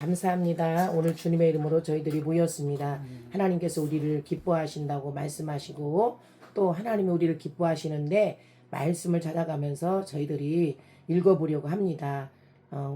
감사합니다. 오늘 주님의 이름으로 저희들이 모였습니다. 하나님께서 우리를 기뻐하신다고 말씀하시고 또 하나님이 우리를 기뻐하시는데 말씀을 찾아가면서 저희들이 읽어보려고 합니다.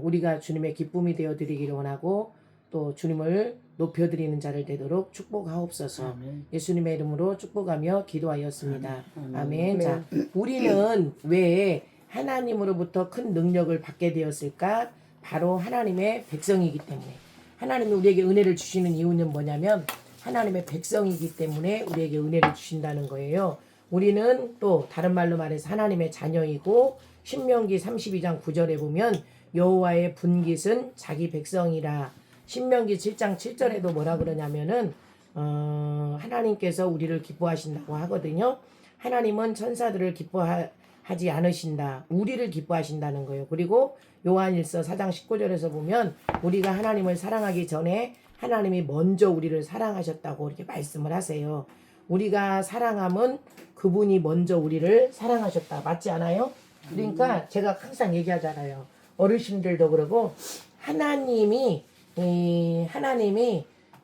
우리가 주님의 기쁨이 되어드리기를 원하고 또 주님을 높여드리는 자를 되도록 축복하옵소서. 아멘. 예수님의 이름으로 축복하며 기도하였습니다. 아멘. 아멘. 자, 우리는 왜 하나님으로부터 큰 능력을 받게 되었을까? 바로 하나님의 백성이기 때문에. 하나님이 우리에게 은혜를 주시는 이유는 뭐냐면 하나님의 백성이기 때문에 우리에게 은혜를 주신다는 거예요. 우리는 또 다른 말로 말해서 하나님의 자녀이고 신명기 32장 9절에 보면 여호와의 분깃은 자기 백성이라. 신명기 7장 7절에도 뭐라 그러냐면은 하나님께서 우리를 기뻐하신다고 하거든요. 하나님은 천사들을 기뻐하지 않으신다. 우리를 기뻐하신다는 거예요. 그리고 요한일서 4장 19절에서 보면 우리가 하나님을 사랑하기 전에 하나님이 먼저 우리를 사랑하셨다고 이렇게 말씀을 하세요. 우리가 사랑함은 그분이 먼저 우리를 사랑하셨다. 맞지 않아요? 그러니까 제가 항상 얘기하잖아요. 어르신들도 그러고 하나님이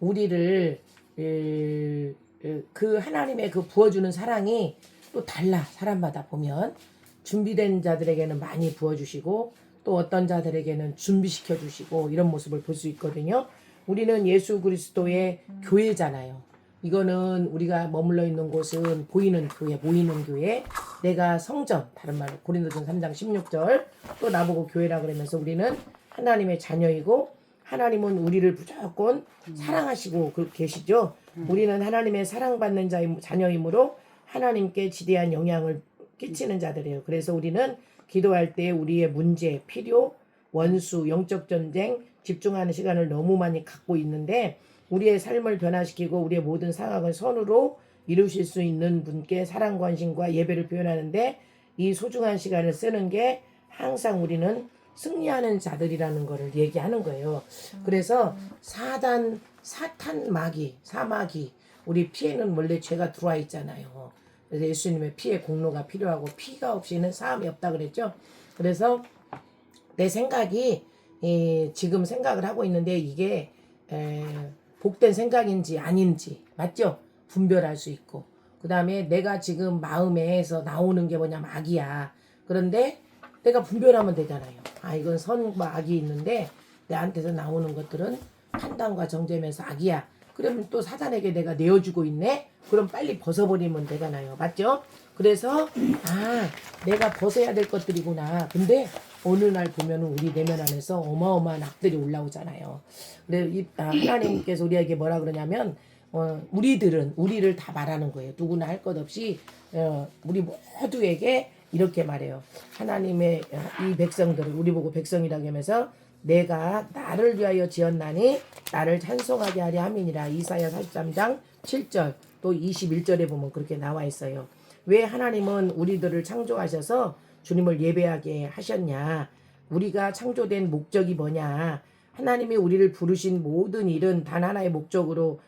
우리를 그 하나님의 그 부어주는 사랑이 또 달라. 사람마다 보면 준비된 자들에게는 많이 부어주시고 또 어떤 자들에게는 준비시켜 주시고 이런 모습을 볼 수 있거든요. 우리는 예수 그리스도의 교회잖아요. 이거는 우리가 머물러 있는 곳은 보이는 교회, 모이는 교회. 내가 성전, 다른 말로 고린도전 3장 16절 또 나보고 교회라 그러면서 우리는 하나님의 자녀이고 하나님은 우리를 무조건 사랑하시고 계시죠. 우리는 하나님의 사랑받는 자녀이므로 하나님께 지대한 영향을 끼치는 자들이에요. 그래서 우리는 기도할 때 우리의 문제, 필요, 원수, 영적 전쟁 집중하는 시간을 너무 많이 갖고 있는데 우리의 삶을 변화시키고 우리의 모든 상황을 선으로 이루실 수 있는 분께 사랑, 관심과 예배를 표현하는데 이 소중한 시간을 쓰는 게 항상 우리는 승리하는 자들이라는 것을 얘기하는 거예요. 그래서 사탄 마귀, 사마귀 우리 피에는 원래 죄가 들어와 있잖아요. 그래서 예수님의 피의 공로가 필요하고 피가 없이는 사함이 없다 그랬죠. 그래서 내 생각이 지금 생각을 하고 있는데 이게 복된 생각인지 아닌지 맞죠? 분별할 수 있고 그 다음에 내가 지금 마음에서 나오는 게 뭐냐면 악이야. 그런데 내가 분별하면 되잖아요. 아 이건 선과 악이 있는데 내한테서 나오는 것들은 판단과 정죄면서 악이야. 그러면 또 사단에게 내가 내어주고 있네? 그럼 빨리 벗어버리면 되잖아요. 맞죠? 그래서 내가 벗어야 될 것들이구나. 근데 어느 날 보면 우리 내면 안에서 어마어마한 악들이 올라오잖아요. 그래서 하나님께서 우리에게 뭐라 그러냐면 우리를 다 말하는 거예요. 누구나 할 것 없이 우리 모두에게 이렇게 말해요. 하나님의 이 백성들을 우리 보고 백성이라고 하면서 내가 나를 위하여 지었나니 나를 찬송하게 하려 함이니라. 이사야 43장 7절 또 21절에 보면 그렇게 나와 있어요. 왜 하나님은 우리들을 창조하셔서 주님을 예배하게 하셨냐. 우리가 창조된 목적이 뭐냐. 하나님이 우리를 부르신 모든 일은 단 하나의 목적으로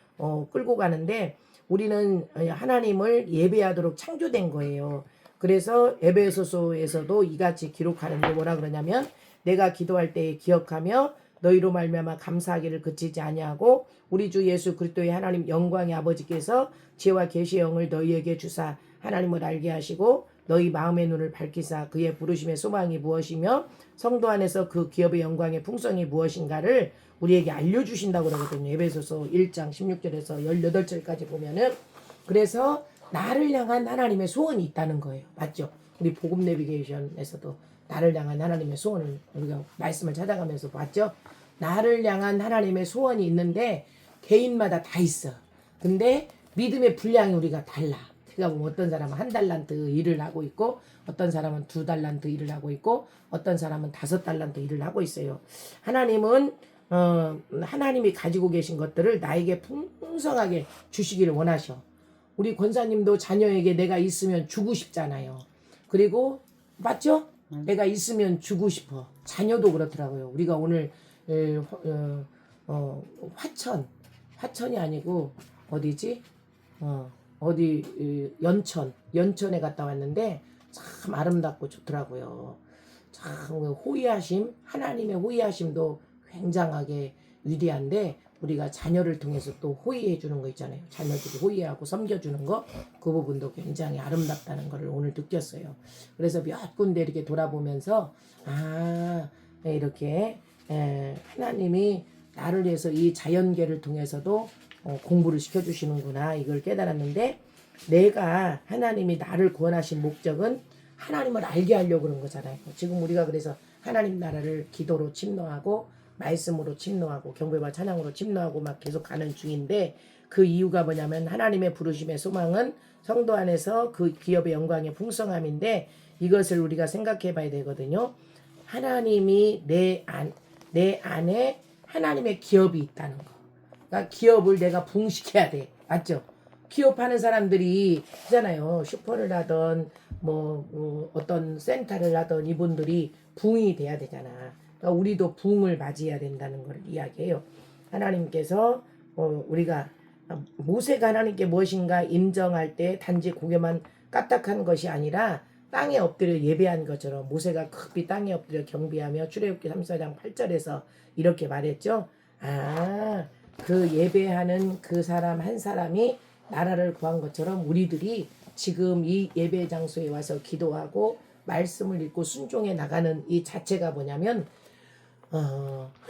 끌고 가는데 우리는 하나님을 예배하도록 창조된 거예요. 그래서 에베소서에서도 이같이 기록하는데 뭐라 그러냐면 내가 기도할 때에 기억하며 너희로 말미암아 감사하기를 그치지 아니하고 우리 주 예수 그리스도의 하나님 영광의 아버지께서 지혜와 계시의 영을 너희에게 주사 하나님을 알게 하시고 너희 마음의 눈을 밝히사 그의 부르심의 소망이 무엇이며 성도 안에서 그 기업의 영광의 풍성이 무엇인가를 우리에게 알려주신다고 그러거든요. 에베소서 1장 16절에서 18절까지 보면은 그래서 나를 향한 하나님의 소원이 있다는 거예요. 맞죠? 우리 복음 내비게이션에서도 나를 향한 하나님의 소원을 우리가 말씀을 찾아가면서 봤죠. 나를 향한 하나님의 소원이 있는데 개인마다 다 있어. 근데 믿음의 분량이 우리가 달라. 그러니까 보면 어떤 사람은 1달란트 일을 하고 있고 어떤 사람은 2달란트 일을 하고 있고 어떤 사람은 5달란트 일을 하고 있어요. 하나님은 하나님이 가지고 계신 것들을 나에게 풍성하게 주시기를 원하셔. 우리 권사님도 자녀에게 내가 있으면 주고 싶잖아요. 그리고 맞죠? 내가 있으면 주고 싶어. 자녀도 그렇더라고요. 우리가 오늘 화천이 아니고 어디지? 연천에 갔다 왔는데 참 아름답고 좋더라고요. 참 호의하심, 하나님의 호의하심도 굉장하게 위대한데 우리가 자녀를 통해서 또 호의해 주는 거 있잖아요. 자녀들이 호의하고 섬겨주는 거 그 부분도 굉장히 아름답다는 것을 오늘 느꼈어요. 그래서 몇 군데 이렇게 돌아보면서 이렇게 하나님이 나를 위해서 이 자연계를 통해서도 공부를 시켜주시는구나 이걸 깨달았는데 내가 하나님이 나를 구원하신 목적은 하나님을 알게 하려고 그런 거잖아요. 지금 우리가 그래서 하나님 나라를 기도로 침노하고 말씀으로 침노하고 경배와 찬양으로 침노하고 막 계속 가는 중인데 그 이유가 뭐냐면 하나님의 부르심의 소망은 성도 안에서 그 기업의 영광의 풍성함인데 이것을 우리가 생각해 봐야 되거든요. 하나님이 내 안에 하나님의 기업이 있다는 거. 그러니까 기업을 내가 부흥시켜야 돼. 맞죠? 기업하는 사람들이 있잖아요. 슈퍼를 하던 어떤 센터를 하던 이분들이 부흥이 돼야 되잖아. 그러니까 우리도 부흥을 맞이해야 된다는 걸 이야기해요. 하나님께서 우리가 모세가 하나님께 무엇인가 인정할 때 단지 고개만 까딱한 것이 아니라 땅에 엎드려 예배한 것처럼 모세가 급히 땅에 엎드려 경배하며 출애굽기 3장 8절에서 이렇게 말했죠. 그 예배하는 그 사람 한 사람이 나라를 구한 것처럼 우리들이 지금 이 예배 장소에 와서 기도하고 말씀을 읽고 순종해 나가는 이 자체가 뭐냐면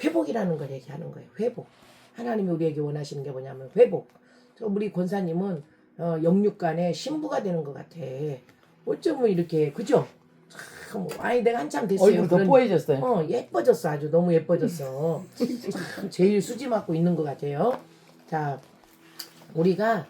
회복이라는 걸 얘기하는 거예요. 회복. 하나님이 우리에게 원하시는 게 뭐냐면 회복. 우리 권사님은 영육간에 신부가 되는 것 같아. 어쩌면 이렇게 그죠? 참, 내가 한참 됐어요. 얼굴 더 뽀해졌어요. 예뻐졌어. 아주 너무 예뻐졌어. 참 제일 수지 맞고 있는 것 같아요. 자, 우리가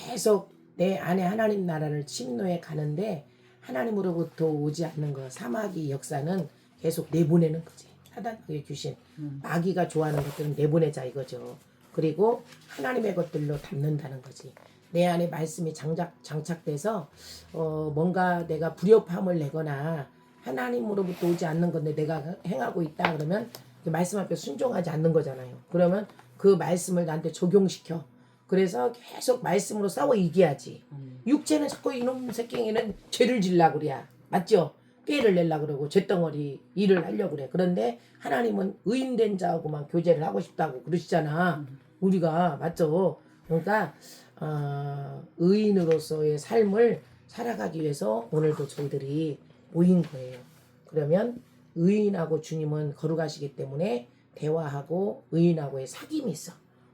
계속 내 안에 하나님 나라를 침노해 가는데 하나님으로부터 오지 않는 거 사마귀 역사는 계속 내보내는 거지. 사단의 귀신, 마귀가 좋아하는 것들은 내보내자 이거죠. 그리고 하나님의 것들로 담는다는 거지. 내 안에 말씀이 장착돼서 뭔가 내가 불협함을 내거나 하나님으로부터 오지 않는 건데 내가 행하고 있다 그러면 그 말씀 앞에 순종하지 않는 거잖아요. 그러면 그 말씀을 나한테 적용시켜. 그래서 계속 말씀으로 싸워 이겨야지. 육체는 자꾸 이놈 새끼는 죄를 지려고 그래. 맞죠? 꾀를 내려고 그러고 쇳덩어리 일을 하려고 그래. 그런데 하나님은 의인된 자하고만 교제를 하고 싶다고 그러시잖아. 우리가 맞죠? 그러니까 의인으로서의 삶을 살아가기 위해서 오늘도 저희들이 모인 거예요. 그러면 의인하고 주님은 거룩하시기 때문에 대화하고 의인하고의 사귐이 있어.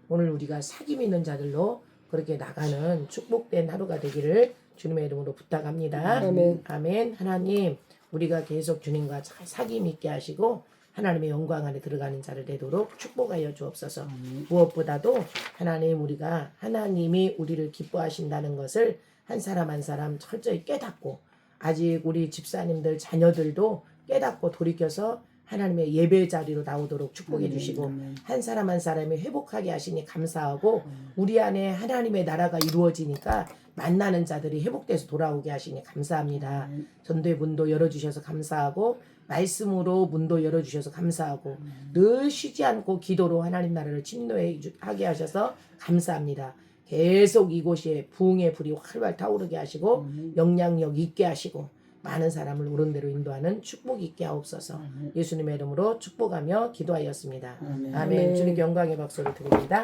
오늘 우리가 사귐 있는 자들로 그렇게 나가는 축복된 하루가 되기를 주님의 이름으로 부탁합니다. 아멘. 하나님 우리가 계속 주님과 잘 사귐 있게 하시고 하나님의 영광 안에 들어가는 자를 되도록 축복하여 주옵소서. 무엇보다도 하나님 우리가 하나님이 우리를 기뻐하신다는 것을 한 사람 한 사람 철저히 깨닫고 아직 우리 집사님들 자녀들도 깨닫고 돌이켜서 하나님의 예배 자리로 나오도록 축복해 주시고 한 사람 한 사람이 회복하게 하시니 감사하고 우리 안에 하나님의 나라가 이루어지니까 만나는 자들이 회복돼서 돌아오게 하시니 감사합니다. 전도의 문도 열어주셔서 감사하고 말씀으로 문도 열어주셔서 감사하고 늘 쉬지 않고 기도로 하나님 나라를 침노하게 하셔서 감사합니다. 계속 이곳에 부흥의 불이 활활 타오르게 하시고 영향력 있게 하시고 많은 사람을 옳은 대로 인도하는 축복 있게 하옵소서. 예수님의 이름으로 축복하며 기도하였습니다. 아멘. 주님께 영광의 박수를 드립니다.